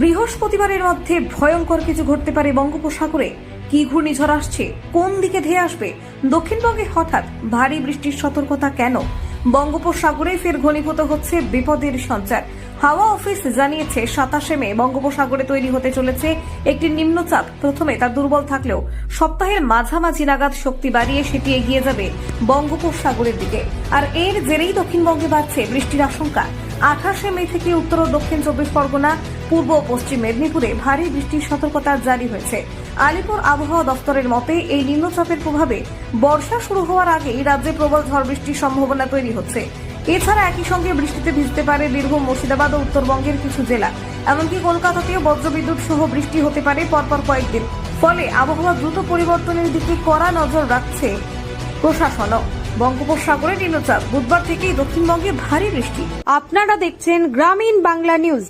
বৃহস্পতিবারের মধ্যে ভয়ঙ্কর কিছু ঘটতে পারে বঙ্গোপসাগরে। কি ঘূর্ণিঝড় আসছে, কোন দিকে ধেয়ে আসবে, দক্ষিণবঙ্গে হঠাৎ ভারী বৃষ্টির সতর্কতা কেন, বঙ্গোপসাগরে ফের ঘনীভূত হচ্ছে বিপদের সঞ্চার। হাওয়া অফিস জানিয়েছে 27শে মে বঙ্গোপসাগরে তৈরি হতে চলেছে একটি নিম্নচাপ। প্রথমে তা দুর্বল থাকলেও সপ্তাহের মাঝামাঝি নাগাদ শক্তি বাড়িয়ে সেটি এগিয়ে যাবে বঙ্গোপসাগরের দিকে। আর এর জেরেই দক্ষিণবঙ্গে বাড়ছে বৃষ্টির আশঙ্কা। 28শে মে থেকে উত্তর ও দক্ষিণ 24 পরগনা, পূর্ব ও পশ্চিম মেদিনীপুরে ভারী বৃষ্টির সতর্কতা জারি হয়েছে। আলিপুর আবহাওয়া দফতরের মতে এই নিম্নচাপের প্রভাবে বর্ষা শুরু হওয়ার আগেই রাজ্যে প্রবল ঝড় বৃষ্টির সম্ভাবনা তৈরি হচ্ছে। এছাড়া একই সঙ্গে বৃষ্টিতে ভিজতে পারে বীরভূম, মুর্শিদাবাদ ও উত্তরবঙ্গের কিছু জেলা। এমনকি কলকাতাতেও বজ্রবিদ্যুৎ সহ বৃষ্টি হতে পারে পরপর কয়েকদিন। ফলে আবহাওয়া দ্রুত পরিবর্তনের দিকে কড়া নজর রাখছে প্রশাসনও। বঙ্গোপসাগরে নিম্নচাপ, বুধবার থেকেই দক্ষিণবঙ্গে ভারী বৃষ্টি। আপনারা দেখছেন গ্রামীণ বাংলা নিউজ।